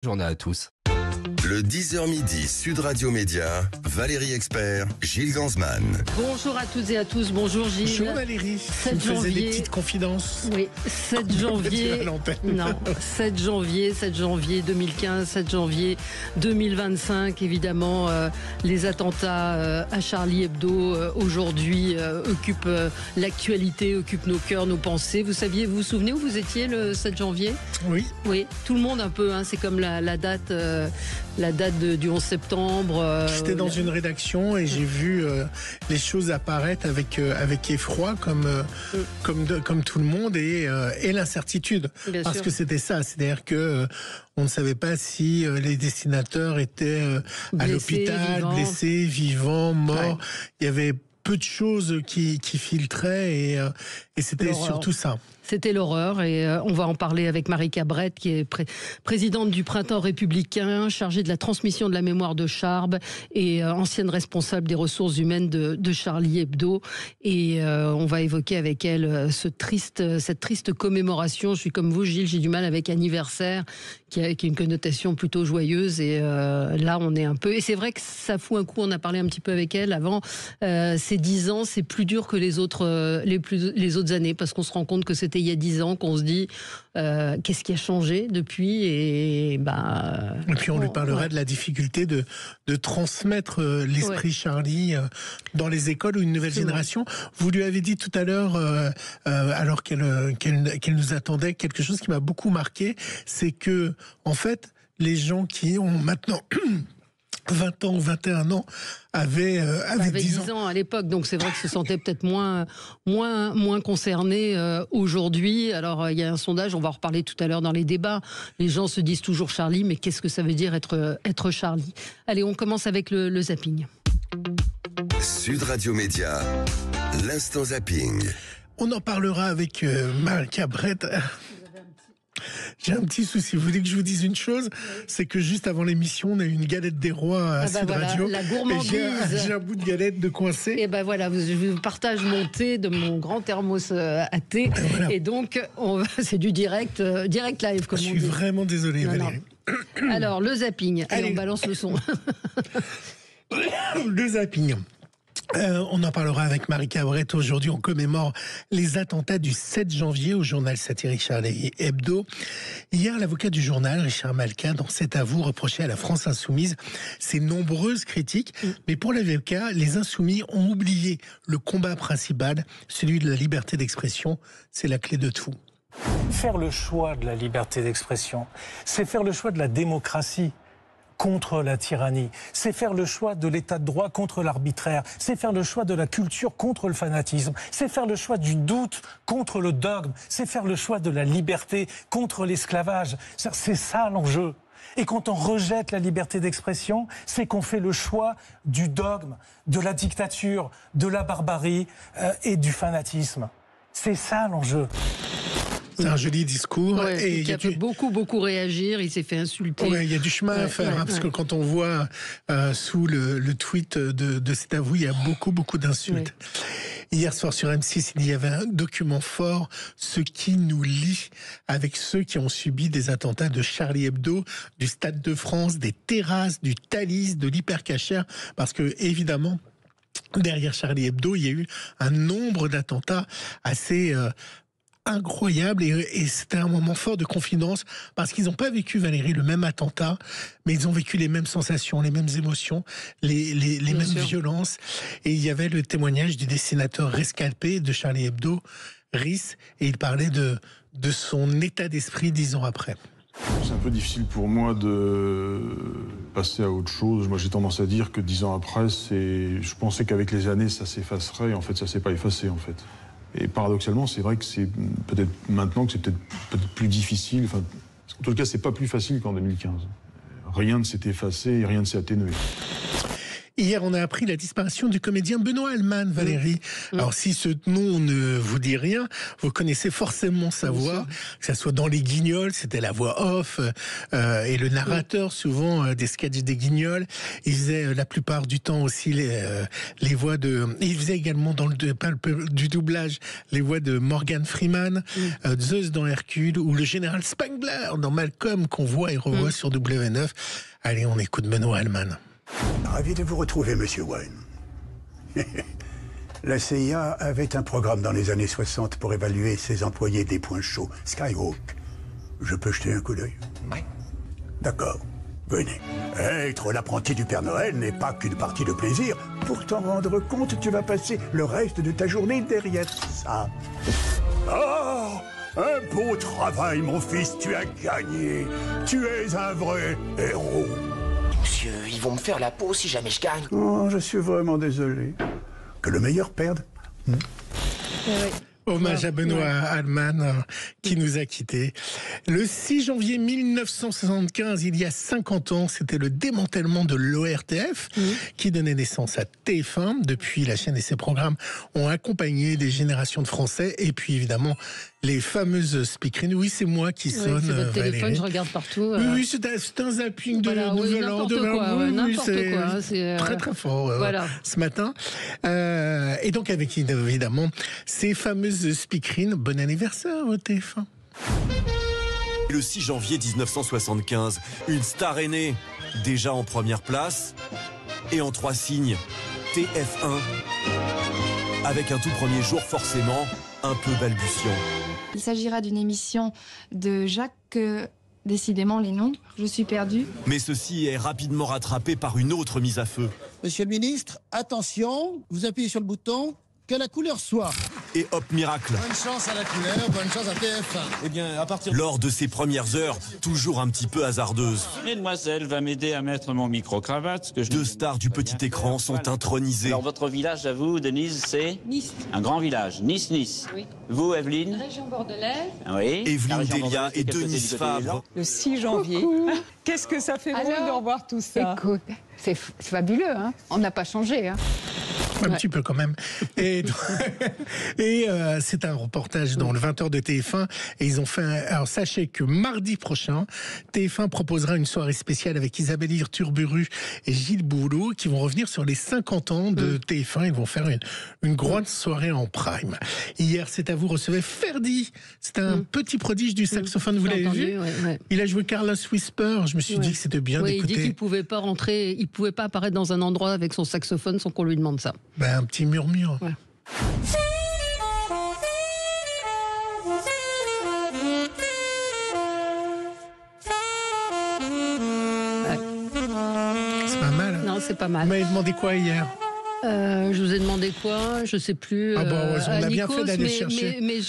Journée à tous. Le 10h midi, Sud Radio Média, Valérie Expert, Gilles Gansman. Bonjour à toutes et à tous, bonjour Gilles. Bonjour Valérie, 7 tu me faisais janvier. des petites confidences. Oui, 7 janvier. Non, 7 janvier 2015, 7 janvier 2025. Évidemment, les attentats à Charlie Hebdo aujourd'hui occupent l'actualité, occupent nos cœurs, nos pensées. Vous vous souvenez où vous étiez le 7 janvier ? Oui. Oui, tout le monde un peu. C'est comme la date du 11 septembre. J'étais dans une rédaction et j'ai vu les choses apparaître avec effroi comme tout le monde et l'incertitude. Bien parce sûr. que c'était ça, c'est-à-dire que on ne savait pas si les destinateurs étaient à Blessés, l'hôpital, vivants. blessés, vivants, morts. Ouais. Il y avait peu de choses qui filtraient et c'était L'horreur. surtout ça. C'était l'horreur et on va en parler avec Marie Cabrette qui est présidente du Printemps républicain, chargée de la transmission de la mémoire de Charb et ancienne responsable des ressources humaines de Charlie Hebdo. Et on va évoquer avec elle cette triste commémoration. Je suis comme vous Gilles, j'ai du mal avec anniversaire qui a une connotation plutôt joyeuse et là on est un peu... Et c'est vrai que ça fout un coup, on a parlé un petit peu avec elle avant, ces 10 ans c'est plus dur que les autres années parce qu'on se rend compte que c'était il y a 10 ans qu'on se dit qu'est-ce qui a changé depuis et puis on lui parlera de la difficulté de transmettre l'esprit Charlie dans les écoles ou une nouvelle génération. Vous lui avez dit tout à l'heure, alors qu'elle nous attendait, quelque chose qui m'a beaucoup marqué, c'est que en fait les gens qui ont maintenant 20 ans ou 21 ans avaient 10 ans à l'époque, donc c'est vrai que se sentaient peut-être moins concernés aujourd'hui. Alors il y a un sondage, on va en reparler tout à l'heure dans les débats. Les gens se disent toujours Charlie, mais qu'est-ce que ça veut dire être Charlie ? Allez, on commence avec le zapping. Sud Radio Média, l'instant zapping. On en parlera avec Marie Cabrette. J'ai un petit souci. Vous voulez que je vous dise une chose ? C'est que juste avant l'émission, on a eu une galette des rois à Sud Radio. La gourmandise. Et j'ai un bout de galette de coincé. Et voilà, je vous partage mon thé de mon grand thermos à thé. Voilà. Et donc, c'est du direct live, comme Je on suis dit. vraiment désolé, Valérie. Alors, le zapping. Allez, Allez. on balance le son. Le zapping. On en parlera avec Marie Cabrette. Aujourd'hui, on commémore les attentats du 7 janvier au journal satirique Charlie Hebdo. Hier, l'avocat du journal, Richard Malka, dans C'est à vous, reprochait à la France Insoumise ses nombreuses critiques. Mais pour l'avocat, les Insoumis ont oublié le combat principal, celui de la liberté d'expression. C'est la clé de tout. Faire le choix de la liberté d'expression, c'est faire le choix de la démocratie contre la tyrannie. C'est faire le choix de l'état de droit contre l'arbitraire. C'est faire le choix de la culture contre le fanatisme. C'est faire le choix du doute contre le dogme. C'est faire le choix de la liberté contre l'esclavage. C'est ça l'enjeu. Et quand on rejette la liberté d'expression, c'est qu'on fait le choix du dogme, de la dictature, de la barbarie et du fanatisme. C'est ça l'enjeu. C'est un joli discours. Ouais, et qui a fait beaucoup réagir. Il s'est fait insulter. Ouais, il y a du chemin à faire, parce que quand on voit sous le tweet de C'est à vous, il y a beaucoup d'insultes. Ouais. Hier soir sur M6, il y avait un document fort, ce qui nous lie avec ceux qui ont subi des attentats de Charlie Hebdo, du Stade de France, des terrasses, du Thalys, de l'Hypercacher, parce que évidemment, derrière Charlie Hebdo, il y a eu un nombre d'attentats assez incroyable et c'était un moment fort de confidence parce qu'ils n'ont pas vécu, Valérie, le même attentat, mais ils ont vécu les mêmes sensations, les mêmes émotions, les mêmes violences. Et il y avait le témoignage du dessinateur rescapé de Charlie Hebdo, Rhys, et il parlait de son état d'esprit 10 ans après. C'est un peu difficile pour moi de passer à autre chose. Moi, j'ai tendance à dire que 10 ans après, je pensais qu'avec les années, ça s'effacerait. En fait, ça s'est pas effacé, en fait. Et paradoxalement, c'est vrai que c'est peut-être maintenant que c'est peut-être plus difficile. Enfin, en tout cas, c'est pas plus facile qu'en 2015. Rien ne s'est effacé et rien ne s'est atténué. Hier, on a appris la disparition du comédien Benoît Alman, Valérie. Alors, si ce nom ne vous dit rien, vous connaissez forcément sa voix, que ça soit dans Les Guignols, c'était la voix off, et le narrateur, souvent, des sketchs des Guignols. Il faisait la plupart du temps aussi les voix de... Il faisait également du doublage les voix de Morgan Freeman, Zeus dans Hercule, ou le général Spangler dans Malcolm, qu'on voit et revoit sur W9. Allez, on écoute Benoît Alman. Ravi de vous retrouver, monsieur Wayne. La CIA avait un programme dans les années 60 pour évaluer ses employés des points chauds. Skyhawk. Je peux jeter un coup d'œil? Oui. D'accord. Venez. Être l'apprenti du Père Noël n'est pas qu'une partie de plaisir. Pour t'en rendre compte, tu vas passer le reste de ta journée derrière ça. Oh! Un beau travail, mon fils, tu as gagné. Tu es un vrai héros. Monsieur, ils vont me faire la peau si jamais je gagne. Oh, je suis vraiment désolé. Que le meilleur perde. Hommage à Benoît Alman qui nous a quittés. Le 6 janvier 1975, il y a 50 ans, c'était le démantèlement de l'ORTF qui donnait naissance à TF1. Depuis, la chaîne et ses programmes ont accompagné des générations de Français et puis évidemment les fameuses speakerines. Oui, c'est moi qui sonne. C'est votre téléphone, Valérie. Je regarde partout. Oui, c'est un zapping de nouvel an. N'importe quoi. C'est très très fort ce matin. Et donc avec évidemment ces fameuses speakerines. Bon anniversaire au TF1. Le 6 janvier 1975, une star est née, déjà en première place et en 3 signes, TF1, avec un tout premier jour forcément un peu balbutiant. Il s'agira d'une émission de Jacques, décidément les noms, je suis perdue. Mais ceci est rapidement rattrapé par une autre mise à feu. Monsieur le ministre, attention, vous appuyez sur le bouton, que la couleur soit. Et hop, miracle. Bonne chance à la couleur, bonne chance à TF1. Eh bien, à partir... Lors de ses premières heures, toujours un petit peu hasardeuses. Mesdemoiselles va m'aider à mettre mon micro-cravate. Deux stars du petit écran sont intronisées. Alors, votre village, à vous, Denise, c'est Nice. Un grand village. Nice. Oui. Vous, Evelyne? Région bordelaise. Oui. Evelyne Delia et Denise Favre. Le 6 janvier. Qu'est-ce que ça fait drôle de revoir tout ça. Écoute, c'est fabuleux, hein. On n'a pas changé, hein. Un petit peu quand même. Et c'est un reportage dans le 20h de TF1. Et ils ont fait alors sachez que mardi prochain, TF1 proposera une soirée spéciale avec Isabelle Iturburu et Gilles Boulot qui vont revenir sur les 50 ans de TF1. Ils vont faire une grande soirée en prime. Hier, c'est à vous, recevez Ferdi. C'est un petit prodige du saxophone. Vous l'avez vu? Il a joué Carlos Whisper. Je me suis dit que c'était bien d'écouter. Il dit qu'il pouvait pas rentrer, il pouvait pas apparaître dans un endroit avec son saxophone sans qu'on lui demande ça. Ben, un petit murmure. Ouais. C'est pas mal. Non, c'est pas mal. Vous m'avez demandé quoi hier? Je vous ai demandé quoi? Je sais plus. Ah bon, on a bien fait d'aller chercher. Mais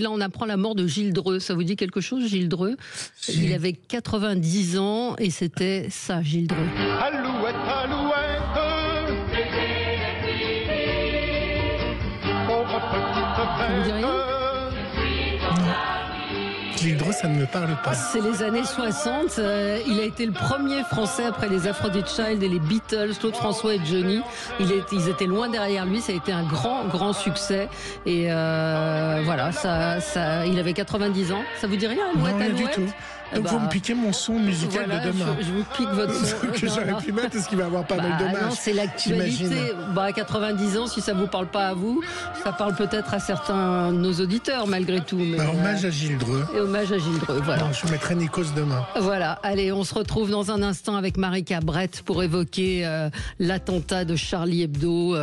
là, on apprend la mort de Gilles Dreux. Ça vous dit quelque chose, Gilles Dreux? Il avait 90 ans et c'était ça, Gilles Dreux. Alouette, alouette, pauvre petite Ça vous dit rien? Gilles Dreux, ça ne me parle pas. C'est les années 60. Il a été le premier Français après les Aphrodite Child et les Beatles, Claude François et Johnny. Ils étaient loin derrière lui. Ça a été un grand succès. Et voilà, il avait 90 ans. Ça vous dit rien, Alouette, Non, rien du Alouette? tout. Donc vous me piquez mon son musical voilà, de demain. Je vous pique votre son. Que j'aurais pu mettre parce qu'il va avoir pas mal d'hommages. Non, c'est l'actualité. À 90 ans, si ça vous parle pas à vous, ça parle peut-être à certains de nos auditeurs malgré tout. Mais, hommage à Gilles Dreux. Et hommage à Gilles Dreux, voilà. Non, je mettrai Nikos demain. Voilà, allez, on se retrouve dans un instant avec Marika Brett pour évoquer l'attentat de Charlie Hebdo,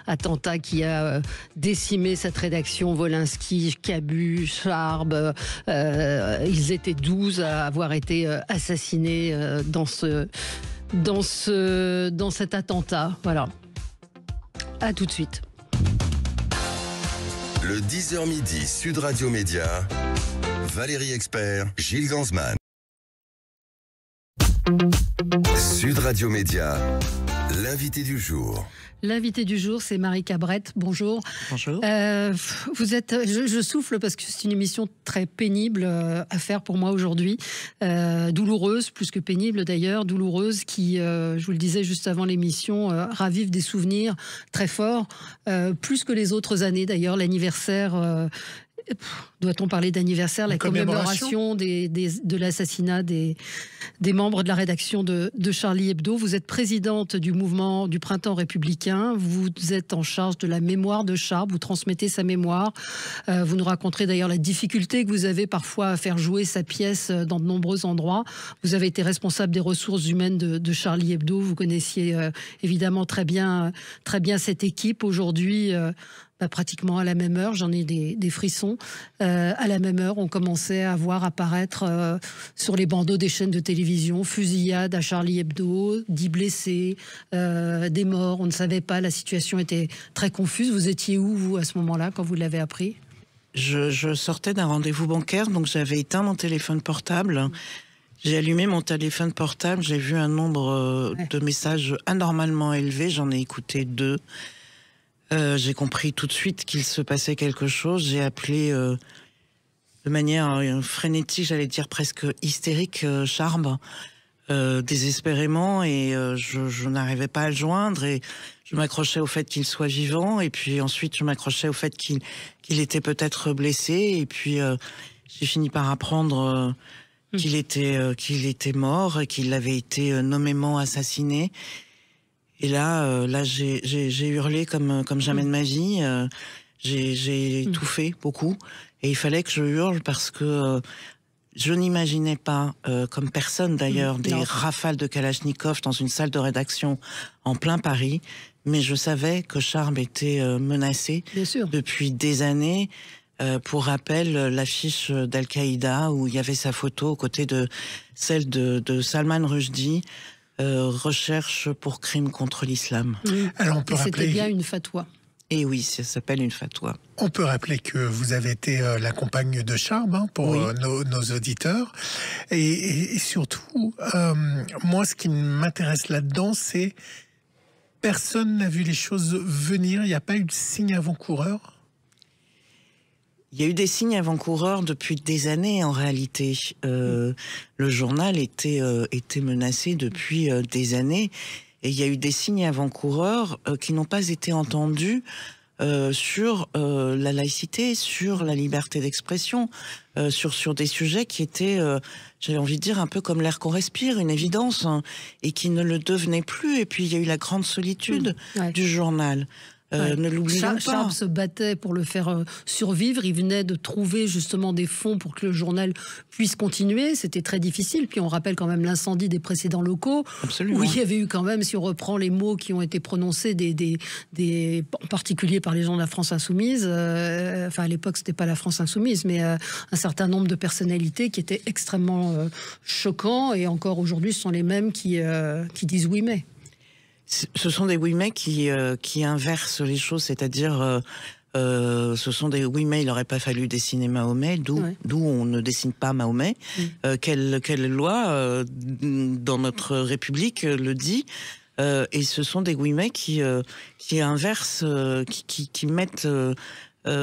attentat qui a décimé cette rédaction, Wolinski, Cabu, Charb, ils étaient 12 à avoir été assassinés dans cet attentat. Voilà. À tout de suite. Le 10h midi, Sud Radio Média, Valérie Expert, Gilles Ganzmann. Sud Radio Média, L'invité du jour. L'invité du jour, c'est Marika Brett. Bonjour. Bonjour. Vous êtes, je souffle parce que c'est une émission très pénible à faire pour moi aujourd'hui. Douloureuse, plus que pénible d'ailleurs, douloureuse, qui, je vous le disais juste avant l'émission, ravive des souvenirs très forts, plus que les autres années d'ailleurs. L'anniversaire... Doit-on parler d'anniversaire, la commémoration de l'assassinat des membres de la rédaction de Charlie Hebdo. Vous êtes présidente du mouvement du Printemps républicain. Vous êtes en charge de la mémoire de Charb. Vous transmettez sa mémoire. Vous nous raconterez d'ailleurs la difficulté que vous avez parfois à faire jouer sa pièce dans de nombreux endroits. Vous avez été responsable des ressources humaines de Charlie Hebdo. Vous connaissiez évidemment très bien cette équipe. Aujourd'hui, pratiquement à la même heure, j'en ai des frissons. À la même heure, on commençait à voir apparaître sur les bandeaux des chaînes de télévision fusillade à Charlie Hebdo, 10 blessés, des morts. On ne savait pas, la situation était très confuse. Vous étiez où, vous, à ce moment-là, quand vous l'avez appris ? Je sortais d'un rendez-vous bancaire, donc j'avais éteint mon téléphone portable. J'ai allumé mon téléphone portable, j'ai vu un nombre de messages anormalement élevé, j'en ai écouté 2. J'ai compris tout de suite qu'il se passait quelque chose. J'ai appelé de manière frénétique, j'allais dire presque hystérique, Charb, désespérément, et je n'arrivais pas à le joindre, et je m'accrochais au fait qu'il soit vivant, et puis ensuite je m'accrochais au fait qu'il était peut-être blessé, et puis j'ai fini par apprendre qu'il était mort, et qu'il avait été nommément assassiné. Et là, j'ai hurlé comme jamais de ma vie. J'ai étouffé beaucoup. Et il fallait que je hurle parce que je n'imaginais pas, comme personne d'ailleurs, des rafales de Kalachnikov dans une salle de rédaction en plein Paris. Mais je savais que Charb était menacé depuis des années. Pour rappel, l'affiche d'Al-Qaïda où il y avait sa photo aux côtés de celle de Salman Rushdie. Recherche pour crime contre l'islam. Alors on peut rappeler... C'était bien une fatwa. Et oui, ça s'appelle une fatwa. On peut rappeler que vous avez été la compagne de Charb pour nos auditeurs. Et surtout, moi, ce qui m'intéresse là-dedans, c'est personne n'a vu les choses venir. Il n'y a pas eu de signe avant-coureur. Il y a eu des signes avant-coureurs depuis des années, en réalité. Le journal était menacé depuis des années. Et il y a eu des signes avant-coureurs qui n'ont pas été entendus sur la laïcité, sur la liberté d'expression, sur des sujets qui étaient, j'avais envie de dire, un peu comme l'air qu'on respire, une évidence, hein, et qui ne le devenaient plus. Et puis il y a eu la grande solitude du journal. Ne l'oublions pas. Charb se battait pour le faire survivre. Il venait de trouver justement des fonds pour que le journal puisse continuer. C'était très difficile. Puis on rappelle quand même l'incendie des précédents locaux. Absolument. Où il y avait eu quand même, si on reprend les mots qui ont été prononcés, en particulier par les gens de la France Insoumise. Enfin, à l'époque, c'était pas la France Insoumise, mais un certain nombre de personnalités qui étaient extrêmement choquants. Et encore aujourd'hui, ce sont les mêmes qui disent oui, mais. Ce sont des oui mais qui inversent les choses, c'est-à-dire ce sont des oui mais il n'aurait pas fallu dessiner Mahomet, d'où on ne dessine pas Mahomet. Quelle loi dans notre République le dit, et ce sont des oui mais qui inversent, qui mettent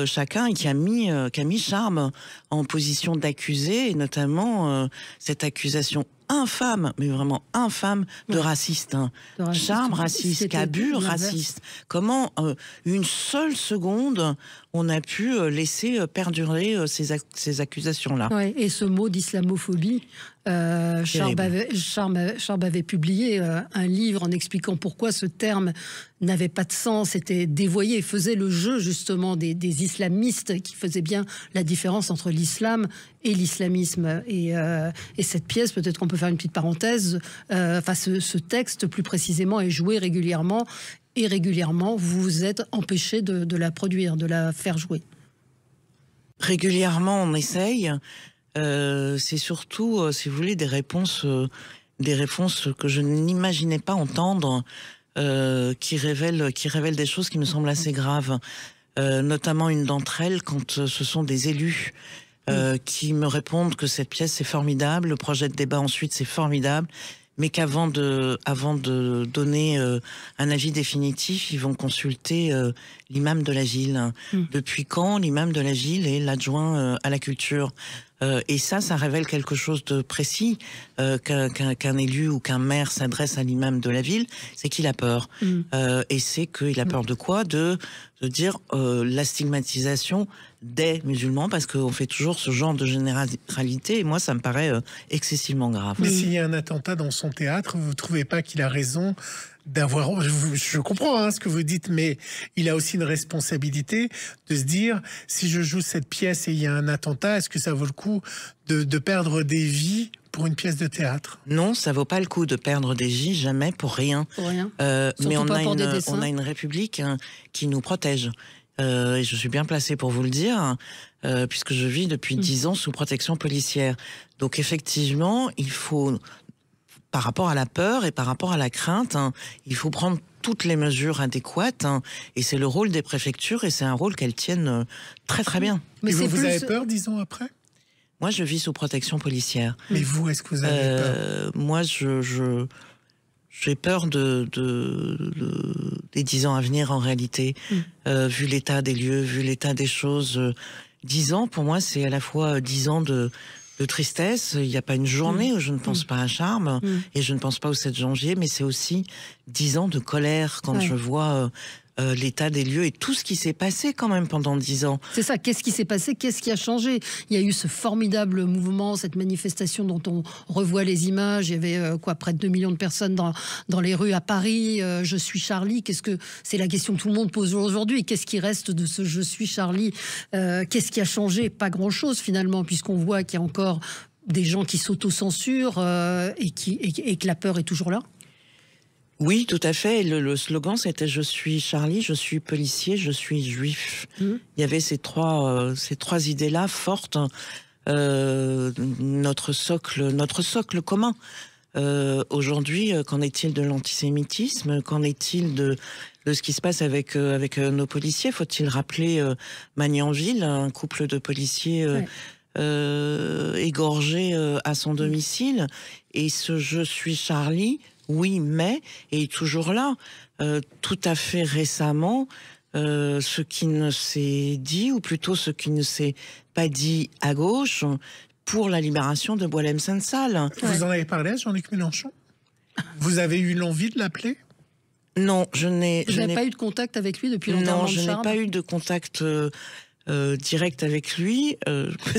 chacun, et qui a mis Charb en position d'accusé, et notamment cette accusation infâme, mais vraiment infâme, de raciste. Hein. Charb raciste, Cabu raciste. Comment une seule seconde on a pu laisser perdurer ces accusations-là. Et ce mot d'islamophobie, Charb avait publié un livre en expliquant pourquoi ce terme n'avait pas de sens, était dévoyé, faisait le jeu justement des islamistes qui faisaient bien la différence entre l'islam et l'islamisme. Et cette pièce, peut-être qu'on peut faire une petite parenthèse, ce texte plus précisément est joué régulièrement, et régulièrement vous vous êtes empêché de la produire, de la faire jouer. Régulièrement on essaye, c'est surtout, si vous voulez, des réponses que je n'imaginais pas entendre, qui révèlent des choses qui me semblent assez graves, notamment une d'entre elles quand ce sont des élus qui me répondent que cette pièce c'est formidable, le projet de débat ensuite c'est formidable, mais qu'avant de donner un avis définitif, ils vont consulter l'imam de la ville. Depuis quand l'imam de la ville est l'adjoint à la culture? Et ça révèle quelque chose de précis, qu'un élu ou qu'un maire s'adresse à l'imam de la ville, c'est qu'il a peur. Et c'est qu'il a peur de quoi? De dire la stigmatisation des musulmans, parce qu'on fait toujours ce genre de généralité, et moi ça me paraît excessivement grave. Mais s'il y a un attentat dans son théâtre, vous ne trouvez pas qu'il a raison d'avoir... Je comprends ce que vous dites, mais il a aussi une responsabilité de se dire, si je joue cette pièce et il y a un attentat, est-ce que ça vaut le coup de perdre des vies pour une pièce de théâtre? Non, ça vaut pas le coup de perdre des vies, jamais, pour rien. Pour rien. Mais on a une république qui nous protège. Et je suis bien placée pour vous le dire, puisque je vis depuis 10 ans sous protection policière. Donc effectivement, il faut, par rapport à la peur et par rapport à la crainte, il faut prendre toutes les mesures adéquates, et c'est le rôle des préfectures, et c'est un rôle qu'elles tiennent très très bien. Mais vous avez peur 10 ans après? Moi, je vis sous protection policière. Mais vous, est-ce que vous avez peur? Moi, j'ai peur des 10 ans à venir, en réalité, vu l'état des lieux, vu l'état des choses. 10 ans, pour moi, c'est à la fois 10 ans de tristesse. Il n'y a pas une journée où je ne pense pas à Charmes, et je ne pense pas au 7 janvier, mais c'est aussi 10 ans de colère quand je vois l'état des lieux et tout ce qui s'est passé quand même pendant 10 ans. C'est ça, qu'est-ce qui s'est passé, qu'est-ce qui a changé? Il y a eu ce formidable mouvement, cette manifestation dont on revoit les images. Il y avait près de 2 millions de personnes dans les rues à Paris. Je suis Charlie. C'est la question que tout le monde pose aujourd'hui. Qu'est-ce qui reste de ce je suis Charlie? Qu'est-ce qui a changé? Pas grand-chose finalement, puisqu'on voit qu'il y a encore des gens qui s'autocensurent et que la peur est toujours là. Oui, tout à fait. Le slogan, c'était « Je suis Charlie, je suis policier, je suis juif ». Il y avait ces trois idées-là fortes, notre socle commun. Aujourd'hui, qu'en est-il de l'antisémitisme? Qu'en est-il de ce qui se passe avec nos policiers? Faut-il rappeler Magnanville, un couple de policiers égorgés à son domicile? Et ce « Je suis Charlie », oui, mais, et toujours là, tout à fait récemment, ce qui ne s'est dit, ou plutôt ce qui ne s'est pas dit à gauche, pour la libération de Boualem Sansal. Vous en avez parlé à Jean-Luc Mélenchon? Vous avez eu l'envie de l'appeler? Non, je n'ai pas eu de contact avec lui depuis l'enterrement de Charles? Non, je n'ai pas eu de contact direct avec lui.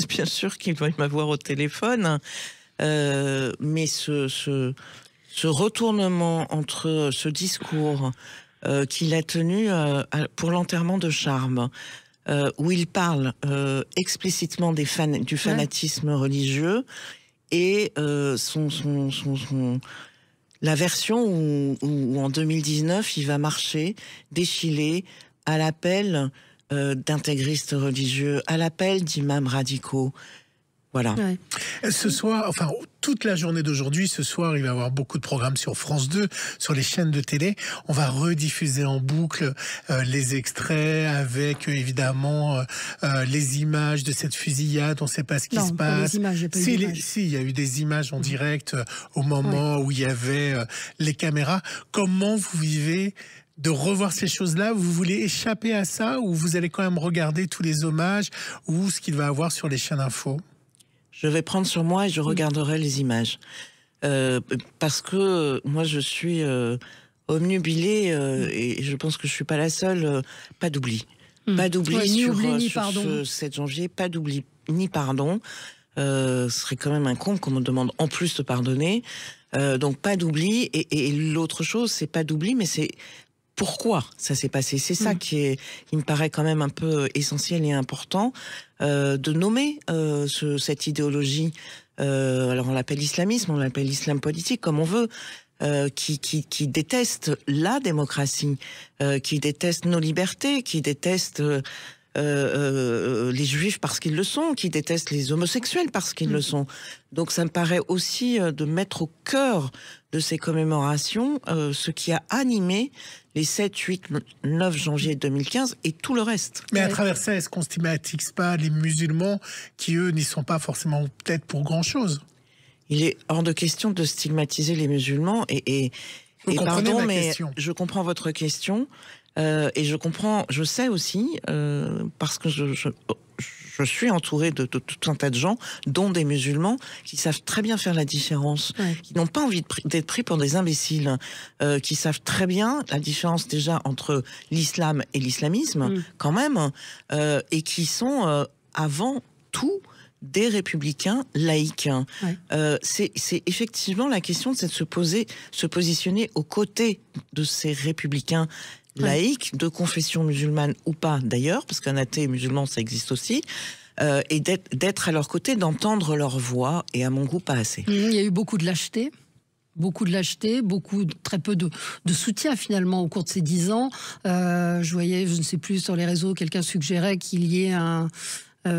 Bien sûr qu'il doit m'avoir au téléphone, mais ce retournement entre ce discours qu'il a tenu pour l'enterrement de Charmes, où il parle explicitement du fanatisme religieux, et la version où en 2019 il va marcher, défiler à l'appel d'intégristes religieux, à l'appel d'imams radicaux. Voilà. Ce soir, enfin toute la journée d'aujourd'hui, ce soir, il va y avoir beaucoup de programmes sur France 2, sur les chaînes de télé. On va rediffuser en boucle les extraits avec évidemment les images de cette fusillade. On ne sait pas ce qui se passe. Les images, il y a eu des images en direct au moment où il y avait les caméras. Comment vous vivez de revoir ces choses-là? Vous voulez échapper à ça, ou vous allez quand même regarder tous les hommages ou ce qu'il va avoir sur les chaînes info? Je vais prendre sur moi et je regarderai les images. Parce que moi, je suis obnubilée et je pense que je suis pas la seule. Pas d'oubli. Pas d'oubli sur ce 7 janvier. Pas d'oubli ni pardon. Ce serait quand même un con qu'on me demande en plus de pardonner. Donc pas d'oubli. Et l'autre chose, c'est pas d'oubli, mais c'est pourquoi ça s'est passé. C'est ça qui me paraît quand même un peu essentiel et important, de nommer cette idéologie. Alors on l'appelle islamisme, on l'appelle islam politique, comme on veut, qui déteste la démocratie, qui déteste nos libertés, qui déteste les juifs parce qu'ils le sont, qui détestent les homosexuels parce qu'ils le sont. Donc ça me paraît aussi de mettre au cœur de ces commémorations ce qui a animé les 7, 8, 9 janvier 2015 et tout le reste. Mais à travers ça, est-ce qu'on ne stigmatise pas les musulmans qui, eux, n'y sont pas forcément peut-être pour grand-chose? Il est hors de question de stigmatiser les musulmans et pardon, mais je comprends votre question et je sais aussi parce que je suis entourée de tout un tas de gens, dont des musulmans, qui savent très bien faire la différence, qui n'ont pas envie d'être pris pour des imbéciles, qui savent très bien la différence déjà entre l'islam et l'islamisme, quand même, et qui sont avant tout des républicains laïcs. C'est effectivement la question, c'est de se positionner aux côtés de ces républicains laïcs, de confession musulmane ou pas d'ailleurs, parce qu'un athée musulman ça existe aussi, et d'être à leur côté, d'entendre leur voix, et à mon goût pas assez. Il y a eu beaucoup de lâcheté. Très peu de soutien finalement au cours de ces 10 ans. Je voyais, je ne sais plus, sur les réseaux, quelqu'un suggérait qu'il y ait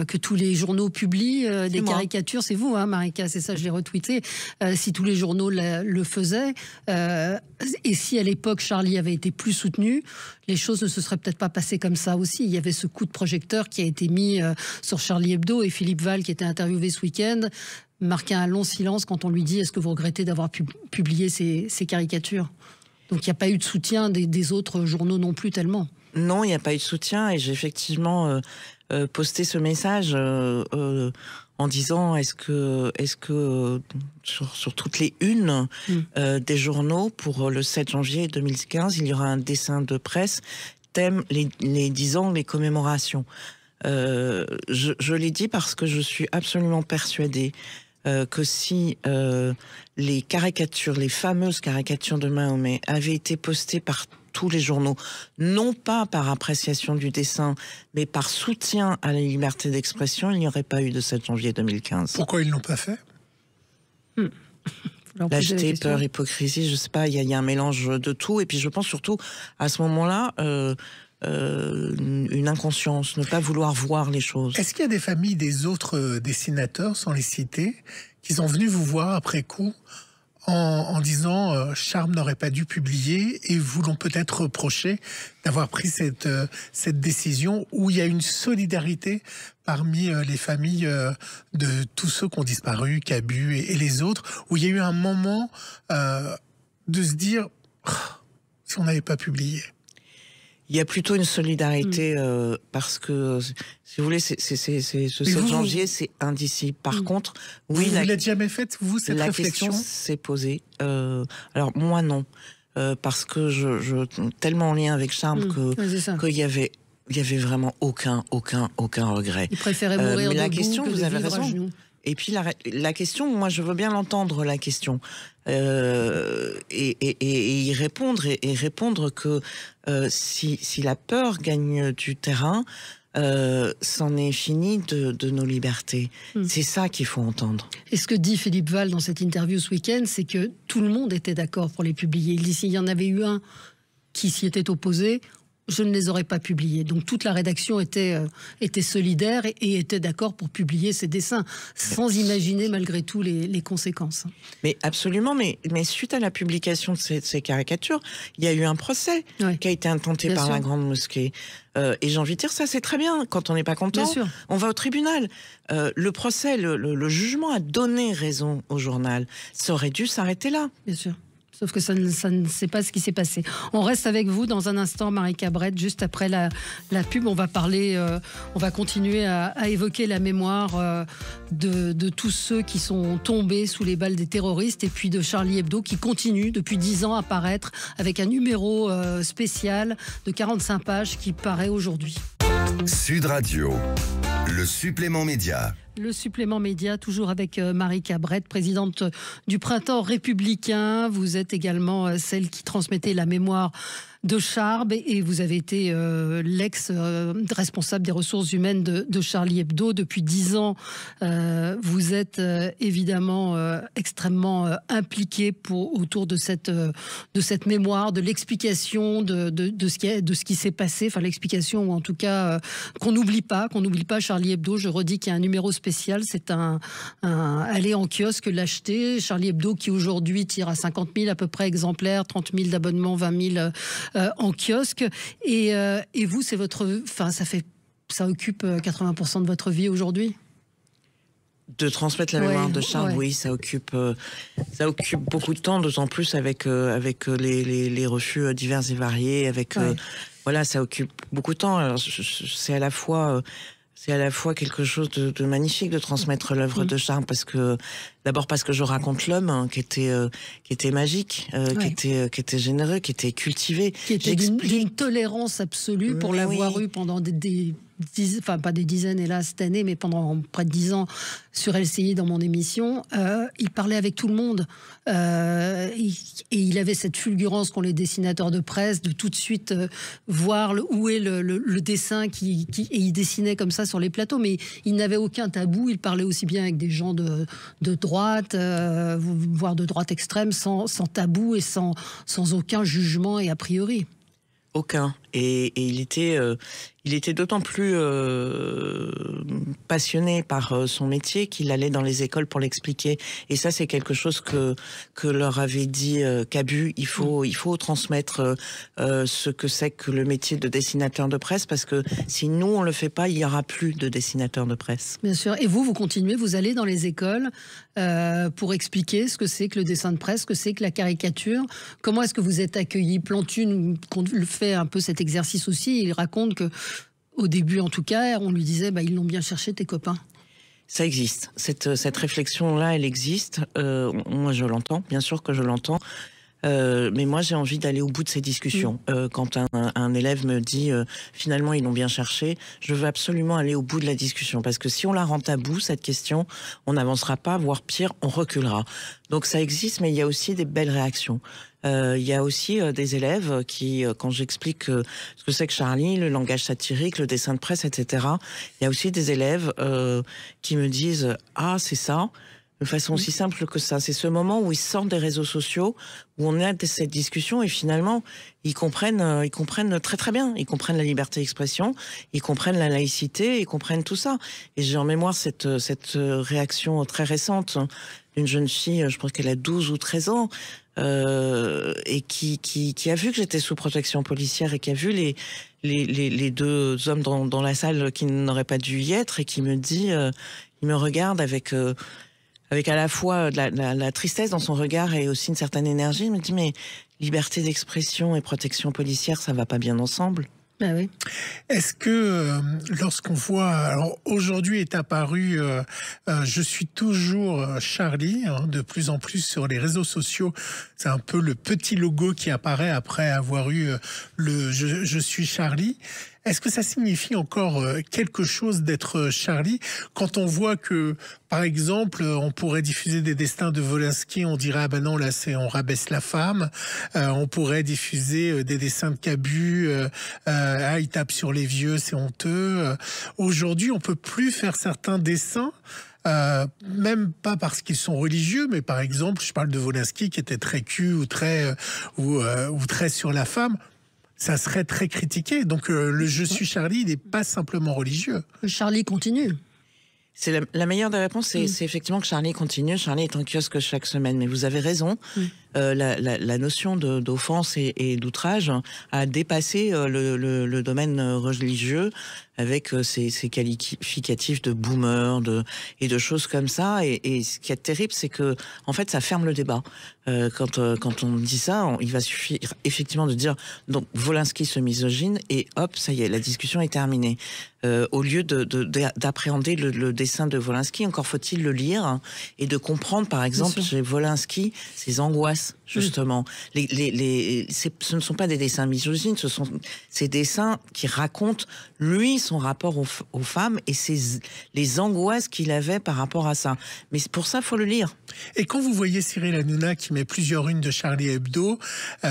que tous les journaux publient des caricatures. C'est vous, hein, Marika, c'est ça, je l'ai retweeté. Si tous les journaux le faisaient, et si à l'époque Charlie avait été plus soutenu, les choses ne se seraient peut-être pas passées comme ça aussi. Il y avait ce coup de projecteur qui a été mis sur Charlie Hebdo, et Philippe Val, qui était interviewé ce week-end, marquait un long silence quand on lui dit « Est-ce que vous regrettez d'avoir publié ces caricatures ?» Donc il n'y a pas eu de soutien des autres journaux non plus tellement. Non, il n'y a pas eu de soutien, et j'ai effectivement posté ce message en disant est-ce que sur toutes les unes des journaux pour le 7 janvier 2015, il y aura un dessin de presse thème les 10 ans, les commémorations. Je l'ai dit parce que je suis absolument persuadée que si les caricatures, les fameuses caricatures de Mahomet avaient été postées par tous les journaux, non pas par appréciation du dessin, mais par soutien à la liberté d'expression, il n'y aurait pas eu de 7 janvier 2015. Pourquoi ils ne l'ont pas fait? Lâcheté, peur, hypocrisie, je sais pas, il y a un mélange de tout, et puis je pense surtout, à ce moment-là, une inconscience, ne pas vouloir voir les choses. Est-ce qu'il y a des familles des autres dessinateurs, sans les citer, qui sont venus vous voir après coup en disant Charme n'aurait pas dû publier, et vous l'ont peut-être reproché d'avoir pris cette décision, où il y a une solidarité parmi les familles de tous ceux qui ont disparu, Cabu et les autres, où il y a eu un moment de se dire si on n'avait pas publié? Il y a plutôt une solidarité parce que, si vous voulez, ce 7 janvier, c'est indicible. Par contre, oui, vous l'avez jamais faite, vous, cette réflexion? La question s'est posée. Alors moi, non, parce que je tellement en lien avec Charme qu'il y avait vraiment aucun regret. Il préférait mourir mais la debout question, que vous de avez vivre à raison. genoux. Et puis la question, moi je veux bien l'entendre, la question, et y répondre, et répondre que si la peur gagne du terrain, c'en est fini de nos libertés. C'est ça qu'il faut entendre. Et ce que dit Philippe Val dans cette interview ce week-end, c'est que tout le monde était d'accord pour les publier. Il dit s'il y en avait eu un qui s'y était opposé, je ne les aurais pas publiés. Donc toute la rédaction était solidaire et était d'accord pour publier ces dessins, sans imaginer malgré tout les conséquences. Mais absolument, mais suite à la publication de ces caricatures, il y a eu un procès qui a été intenté par la Grande Mosquée. Et j'ai envie de dire, ça c'est très bien, quand on n'est pas content, on va au tribunal. Le procès, le jugement a donné raison au journal. Ça aurait dû s'arrêter là. Bien sûr. Sauf que ça ne sait pas ce qui s'est passé. On reste avec vous dans un instant, Marika Brett, juste après la pub. On va parler, on va continuer à évoquer la mémoire de tous ceux qui sont tombés sous les balles des terroristes, et puis de Charlie Hebdo qui continue depuis 10 ans à paraître avec un numéro spécial de 45 pages qui paraît aujourd'hui. Sud Radio, le supplément média. Le supplément média, toujours avec Marika Brett, présidente du Printemps républicain. Vous êtes également celle qui transmettait la mémoire de Charb, et vous avez été l'ex-responsable des ressources humaines de Charlie Hebdo. Depuis 10 ans, vous êtes évidemment extrêmement impliqué autour de cette mémoire, de l'explication de ce qui s'est passé, enfin l'explication, ou en tout cas qu'on n'oublie pas Charlie Hebdo. Je redis qu'il y a un numéro spécial, c'est aller en kiosque, l'acheter. Charlie Hebdo qui aujourd'hui tire à 50 000 à peu près exemplaires, 30 000 d'abonnements, 20 000 en kiosque, et vous, c'est ça occupe 80% de votre vie aujourd'hui? De transmettre la mémoire de Charles, oui, ça occupe beaucoup de temps, d'autant plus avec les refus divers et variés, voilà, ça occupe beaucoup de temps. Alors, c'est à la fois quelque chose de magnifique de transmettre l'œuvre de Charles, d'abord parce que je raconte l'homme qui était magique, qui était généreux, qui était cultivé, qui était d'une tolérance absolue pour l'avoir eu pendant pas des dizaines hélas cette année, mais pendant près de 10 ans sur LCI dans mon émission. Il parlait avec tout le monde et il avait cette fulgurance qu'ont les dessinateurs de presse de tout de suite voir où est le dessin et il dessinait comme ça sur les plateaux, mais il n'avait aucun tabou. Il parlait aussi bien avec des gens de droite, voire de droite extrême, sans tabou et sans aucun jugement et a priori. Aucun. Et il était d'autant plus passionné par son métier qu'il allait dans les écoles pour l'expliquer. Et ça, c'est quelque chose que leur avait dit Cabu. Il faut transmettre ce que c'est que le métier de dessinateur de presse, parce que si nous, on le fait pas, il y aura plus de dessinateurs de presse. Bien sûr. Et vous continuez, vous allez dans les écoles pour expliquer ce que c'est que le dessin de presse, ce que c'est que la caricature. Comment est-ce que vous êtes accueillis? Plantune fait un peu cet exercice aussi. Il raconte que, au début en tout cas, on lui disait ils l'ont bien cherché tes copains. Ça existe. Cette réflexion-là, elle existe. Moi, je l'entends. Bien sûr que je l'entends. Mais moi, j'ai envie d'aller au bout de ces discussions. Quand un élève me dit finalement ils l'ont bien cherché, je veux absolument aller au bout de la discussion, parce que si on la rend tabou, cette question, on n'avancera pas, voire pire, on reculera. Donc ça existe, mais il y a aussi des belles réactions. Il y a aussi des élèves qui, quand j'explique ce que c'est que Charlie, le langage satirique, le dessin de presse, etc., il y a aussi des élèves qui me disent « Ah, c'est ça !» de façon aussi simple que ça. C'est ce moment où ils sortent des réseaux sociaux, où on a cette discussion et finalement, ils comprennent très très bien. Ils comprennent la liberté d'expression, ils comprennent la laïcité, ils comprennent tout ça. Et j'ai en mémoire cette réaction très récente d'une jeune fille, je crois qu'elle a 12 ou 13 ans, et qui a vu que j'étais sous protection policière et qui a vu les deux hommes dans la salle qui n'auraient pas dû y être, et qui me dit, il me regarde avec à la fois la tristesse dans son regard et aussi une certaine énergie. Il me dit, mais liberté d'expression et protection policière, ça va pas bien ensemble. Ah oui. Est-ce que lorsqu'on voit, alors aujourd'hui est apparu je suis toujours Charlie, de plus en plus sur les réseaux sociaux, c'est un peu le petit logo qui apparaît après avoir eu le je suis Charlie. Est-ce que ça signifie encore quelque chose d'être Charlie quand on voit que, par exemple, on pourrait diffuser des destins de Wolinski, on dirait ah ben non là on rabaisse la femme. On pourrait diffuser des dessins de Cabu, ah il tape sur les vieux, c'est honteux. Aujourd'hui, on peut plus faire certains dessins. Même pas parce qu'ils sont religieux, mais par exemple, je parle de Wolinski qui était très cul ou très sur la femme. Ça serait très critiqué. Donc le je suis Charlie, il n'est pas simplement religieux. Charlie continue. C'est la meilleure des réponses, c'est effectivement que Charlie continue. Charlie est en kiosque chaque semaine, mais vous avez raison. La notion d'offense et d'outrage a dépassé le domaine religieux avec ces qualificatifs de boomer et de choses comme ça. Et ce qui est terrible, c'est que en fait, ça ferme le débat. Quand on dit ça, il va suffire effectivement de dire donc Wolinski se misogyne et hop, ça y est, la discussion est terminée. Au lieu d'appréhender le dessin de Wolinski, encore faut-il le lire et de comprendre, par exemple, chez Wolinski, ses angoisses, justement. Ce ne sont pas des dessins misogynes, ce sont ces dessins qui racontent, lui, son rapport aux femmes et les angoisses qu'il avait par rapport à ça. Mais pour ça, il faut le lire. Et quand vous voyez Cyril Hanouna qui met plusieurs unes de Charlie Hebdo,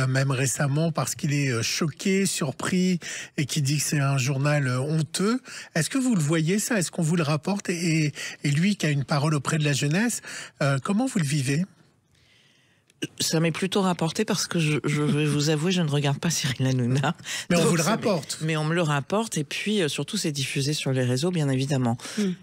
même récemment parce qu'il est choqué, surpris et qui dit que c'est un journal honteux, est-ce que vous le voyez ça? Est-ce qu'on vous le rapporte? Et lui qui a une parole auprès de la jeunesse, comment vous le vivez? Ça m'est plutôt rapporté parce que je vais vous avouer, je ne regarde pas Cyril Hanouna. Mais on vous le rapporte. Mais on me le rapporte et puis surtout c'est diffusé sur les réseaux, bien évidemment.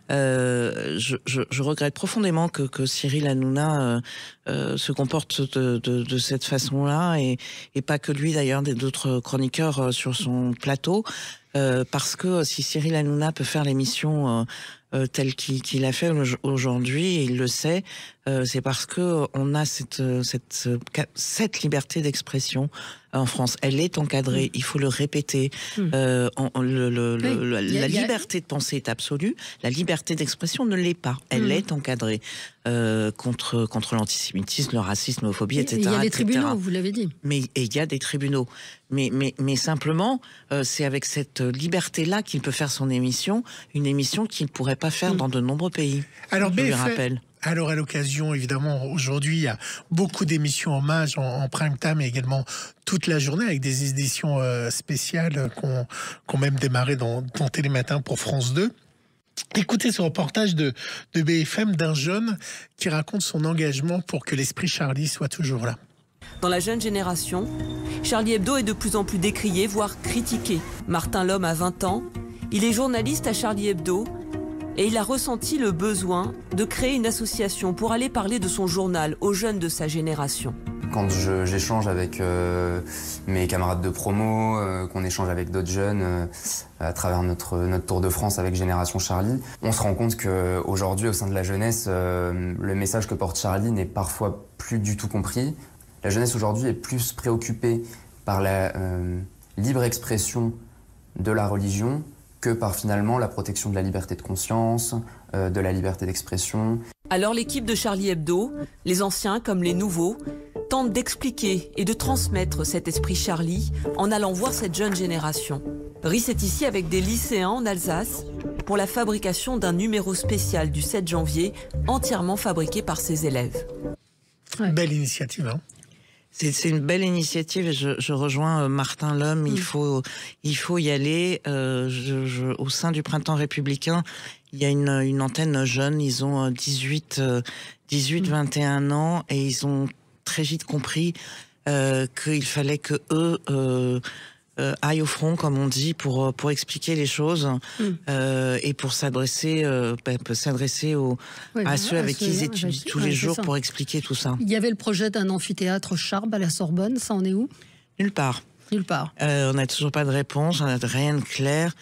Je regrette profondément que Cyril Hanouna se comporte de cette façon-là et pas que lui d'ailleurs, d'autres chroniqueurs sur son plateau. parce que si Cyril Hanouna peut faire l'émission tel qu'il a fait aujourd'hui, et il le sait, c'est parce que on a cette liberté d'expression en France. Elle est encadrée, il faut le répéter. La liberté de penser est absolue, la liberté d'expression ne l'est pas. Elle est encadrée contre l'antisémitisme, le racisme, l'homophobie, etc. Il y a les tribunaux, vous l'avez dit. Mais il y a des tribunaux. Mais simplement, c'est avec cette liberté-là qu'il peut faire son émission, une émission qu'il ne pourrait pas faire dans de nombreux pays. Alors, je lui rappelle. Alors, à l'occasion, évidemment, aujourd'hui, il y a beaucoup d'émissions hommages en prime time, et également toute la journée avec des éditions spéciales qu'on même démarré dans Télématin pour France 2. Écoutez ce reportage de BFM d'un jeune qui raconte son engagement pour que l'esprit Charlie soit toujours là. Dans la jeune génération, Charlie Hebdo est de plus en plus décrié, voire critiqué. Martin Lhomme a 20 ans, il est journaliste à Charlie Hebdo et il a ressenti le besoin de créer une association pour aller parler de son journal aux jeunes de sa génération. Quand j'échange avec mes camarades de promo, qu'on échange avec d'autres jeunes à travers notre Tour de France avec Génération Charlie, on se rend compte qu'aujourd'hui, au sein de la jeunesse, le message que porte Charlie n'est parfois plus du tout compris. La jeunesse aujourd'hui est plus préoccupée par la libre expression de la religion que par finalement la protection de la liberté de conscience, de la liberté d'expression. Alors l'équipe de Charlie Hebdo, les anciens comme les nouveaux, tentent d'expliquer et de transmettre cet esprit Charlie en allant voir cette jeune génération. Rhys est ici avec des lycéens en Alsace pour la fabrication d'un numéro spécial du 7 janvier entièrement fabriqué par ses élèves. Belle initiative, hein. C'est une belle initiative et je rejoins Martin Lhomme, il faut y aller. Au sein du Printemps républicain, il y a une antenne jeune, ils ont 18-21 ans et ils ont très vite compris qu'il fallait que eux aillent au front, comme on dit, pour expliquer les choses et pour s'adresser à ceux avec qui ils étudient tous les jours pour expliquer tout ça. Il y avait le projet d'un amphithéâtre Charb à la Sorbonne, ça en est où? Nulle part. Nulle part. On n'a toujours pas de réponse, on n'a rien de clair.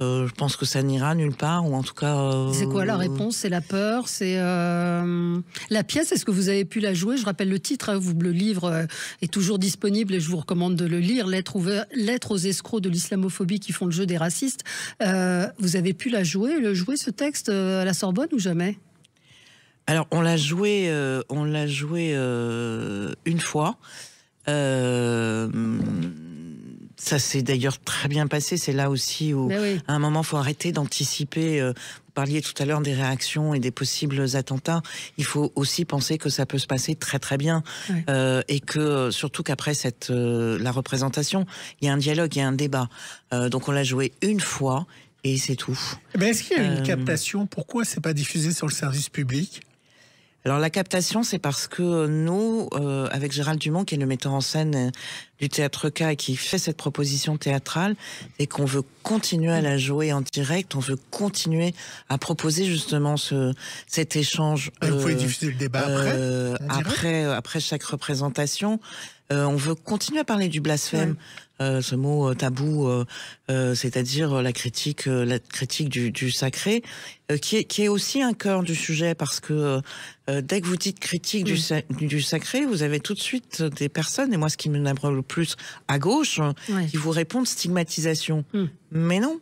Je pense que ça n'ira nulle part, ou en tout cas... C'est quoi la réponse? C'est la peur? C'est la pièce, est-ce que vous avez pu la jouer? Je rappelle le titre, hein, le livre est toujours disponible et je vous recommande de le lire, Lettre aux escrocs de l'islamophobie qui font le jeu des racistes. Vous avez pu la jouer, ce texte à la Sorbonne ou jamais? Alors, on l'a joué une fois. Ça s'est d'ailleurs très bien passé. C'est là aussi où, à un moment, il faut arrêter d'anticiper. Vous parliez tout à l'heure des réactions et des possibles attentats. Il faut aussi penser que ça peut se passer très très bien. Et que, surtout qu'après la représentation, il y a un dialogue, il y a un débat. Donc on l'a joué une fois et c'est tout. Mais est-ce qu'il y a une captation? Pourquoi c'est pas diffusé sur le service public? Alors la captation, c'est parce que nous, avec Gérald Dumont, qui est le metteur en scène du Théâtre K et qui fait cette proposition théâtrale, et qu'on veut continuer à la jouer en direct, on veut continuer à proposer justement cet échange. Vous pouvez diffuser le débat après chaque représentation. On veut continuer à parler du blasphème. Ce mot tabou, c'est-à-dire la critique du sacré, qui est aussi un cœur du sujet, parce que dès que vous dites critique du sacré, vous avez tout de suite des personnes, et moi ce qui m'énerve le plus à gauche, qui vous répondent stigmatisation. Mais non.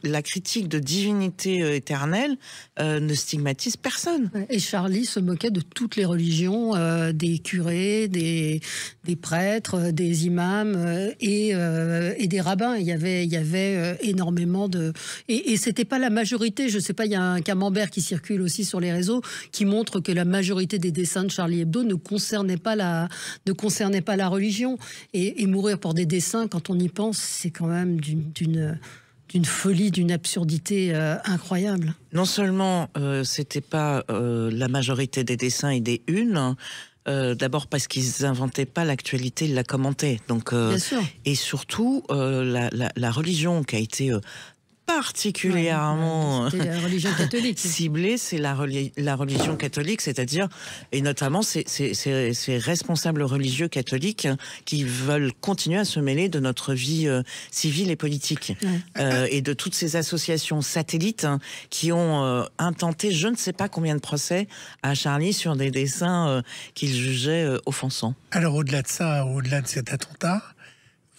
La critique de divinité éternelle ne stigmatise personne. Et Charlie se moquait de toutes les religions, des curés, des prêtres, des imams et des rabbins. Il y avait énormément de... Et c'était pas la majorité. Je sais pas, il y a un camembert qui circule aussi sur les réseaux qui montre que la majorité des dessins de Charlie Hebdo ne concernaient pas la religion. Et mourir pour des dessins, quand on y pense, c'est quand même d'une folie, d'une absurdité incroyable. Non seulement c'était pas la majorité des dessins et des unes, d'abord parce qu'ils inventaient pas l'actualité, ils la commentaient. Donc, bien sûr. Et surtout la religion qui a été particulièrement la religion catholique. ciblée, c'est la religion catholique, c'est-à-dire, et notamment ces responsables religieux catholiques qui veulent continuer à se mêler de notre vie civile et politique. Et de toutes ces associations satellites qui ont intenté je ne sais pas combien de procès à Charlie sur des dessins qu'ils jugeaient offensants. Alors au-delà de ça, au-delà de cet attentat,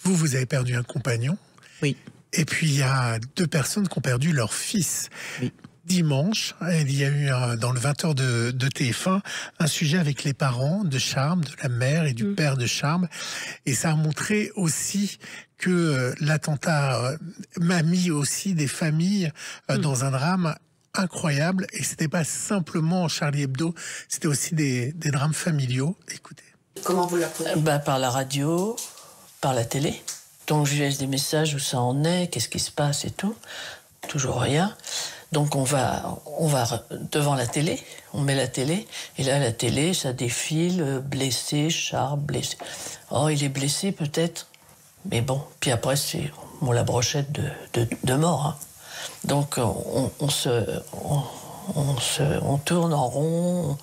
vous avez perdu un compagnon. Oui. Et puis il y a 2 personnes qui ont perdu leur fils. Oui. Dimanche, il y a eu dans le 20h de TF1 un sujet avec les parents de Charb, de la mère et du père de Charb. Et ça a montré aussi que l'attentat m'a mis aussi des familles dans un drame incroyable. Et c'était pas simplement Charlie Hebdo, c'était aussi des drames familiaux. Écoutez. Comment vous l'apprenez ? Par la radio, par la télé. Donc je laisse des messages où ça en est, qu'est-ce qui se passe et tout. Toujours rien. Donc on va devant la télé, on met la télé, et là la télé, ça défile, blessé, Charb, blessé. Oh, il est blessé peut-être, mais bon. Puis après, c'est la brochette de mort. Hein. Donc on tourne en rond,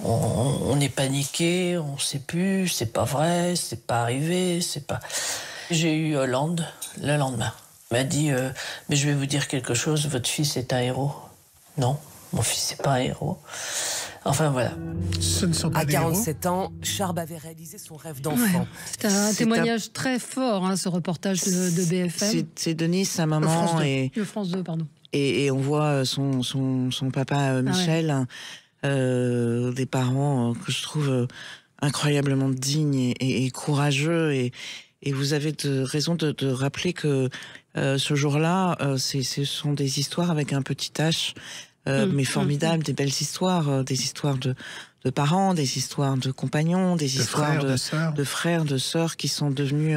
on est paniqué, on sait plus, c'est pas vrai, c'est pas arrivé, c'est pas... J'ai eu Hollande le lendemain. Il m'a dit mais je vais vous dire quelque chose, votre fils est un héros. Non, mon fils n'est pas un héros. Enfin voilà. Ce ne sont pas à des 47 ans, Charb avait réalisé son rêve d'enfant. C'est un témoignage très fort, ce reportage de BFM. C'est Denise, sa maman, Le France 2, pardon. Et on voit son papa Michel, des parents que je trouve incroyablement dignes et courageux. Et vous avez raison de rappeler que ce jour-là, ce sont des histoires avec un petit H, mais formidables, des belles histoires, des histoires de parents, des histoires de compagnons, des histoires de frères, de sœurs qui sont devenus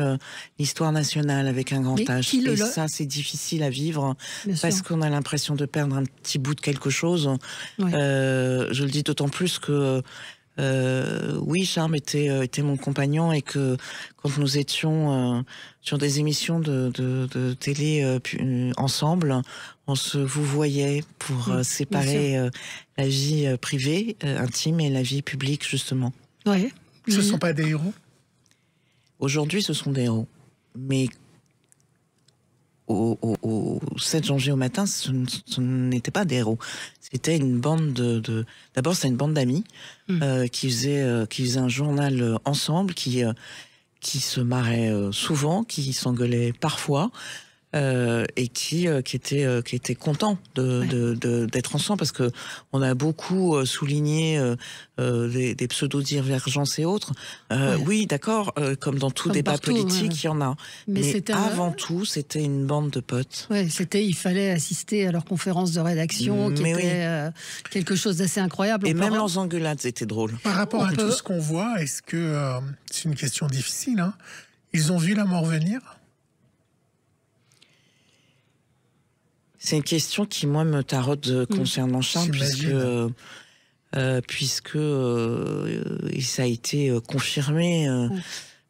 l'histoire nationale avec un grand H. Et ça, c'est difficile à vivre parce qu'on a l'impression de perdre un petit bout de quelque chose. Ouais. Je le dis d'autant plus que oui, Charb était mon compagnon et que quand nous étions sur des émissions de télé ensemble, on se vouvoyait pour séparer la vie privée, intime et la vie publique, justement. Ouais. Ce ne sont pas des héros ? Aujourd'hui, ce sont des héros. Mais au 7 janvier au matin, ce n'était pas des héros. C'était une bande d'abord, c'était une bande d'amis qui faisait un journal ensemble, qui se marrait souvent, qui s'engueulait parfois, et qui était content d'être ensemble, parce que on a beaucoup souligné des pseudo-divergences et autres. Oui, d'accord, comme dans tout débat politique, il y en a. Mais avant tout, c'était une bande de potes. Ouais, il fallait assister à leurs conférences de rédaction, qui était quelque chose d'assez incroyable. Et même leurs engueulades étaient drôles. Par rapport à tout ce qu'on voit, est-ce que c'est une question difficile, hein, ils ont vu la mort venir ? C'est une question qui, moi, me taraude concernant Charb, puisque ça a été confirmé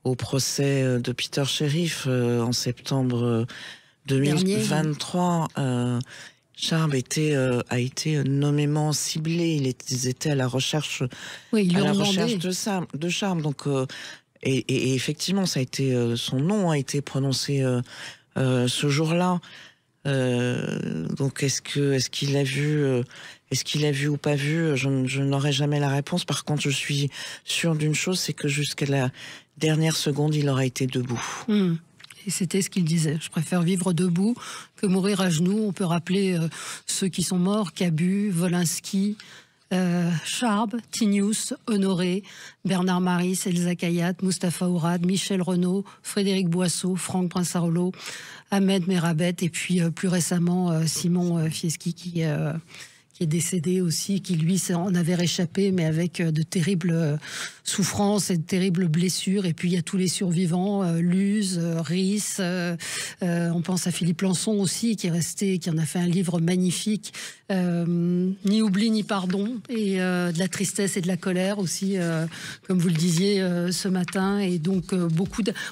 au procès de Peter Sherriff en septembre 2023. Charb a été nommément ciblé. Ils étaient à la recherche, de Charb. Donc, et effectivement, ça a été, son nom a été prononcé ce jour-là. Donc est-ce qu'il l'a vu ou pas vu, je n'aurai jamais la réponse. Par contre, je suis sûre d'une chose, c'est que jusqu'à la dernière seconde, il aura été debout. Et c'était ce qu'il disait. Je préfère vivre debout que mourir à genoux. On peut rappeler ceux qui sont morts: Cabu, Wolinski, Charb, Tinius, Honoré, Bernard Maris, Elsa Kayat, Mustapha Ourad, Michel Renaud, Frédéric Boisseau, Franck Prince-Arolo, Ahmed Merabet, et puis plus récemment Simon Fieschi qui qui est décédé aussi, qui lui en avait réchappé, mais avec de terribles souffrances et de terribles blessures. Et puis il y a tous les survivants, Luz, Rhys, on pense à Philippe Lançon aussi, qui en a fait un livre magnifique, Ni oubli ni pardon, et de la tristesse et de la colère aussi, comme vous le disiez ce matin. Et donc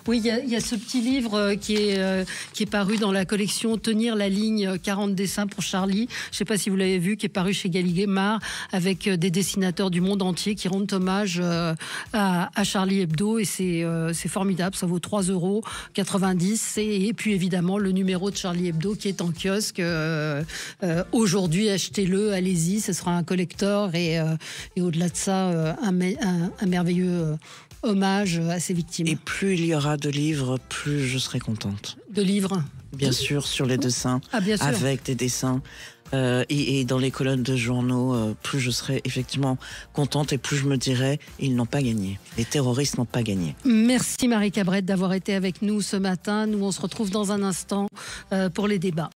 oui, il y a ce petit livre qui est paru dans la collection Tenir la ligne, 40 dessins pour Charlie. Je ne sais pas si vous l'avez vu, qui est paru chez Gallimard, avec des dessinateurs du monde entier qui rendent hommage à Charlie Hebdo, et c'est formidable. Ça vaut 3,90 €. Et puis évidemment le numéro de Charlie Hebdo qui est en kiosque aujourd'hui. Achetez-le, allez-y, ce sera un collector, et au-delà de ça un merveilleux hommage à ces victimes. Et plus il y aura de livres, plus je serai contente. De livres? Bien sûr, sur les dessins, bien sûr. Avec des dessins. Et dans les colonnes de journaux, plus je serai effectivement contente, et plus je me dirai, ils n'ont pas gagné. Les terroristes n'ont pas gagné. Merci Marika Brett d'avoir été avec nous ce matin. Nous, on se retrouve dans un instant pour les débats.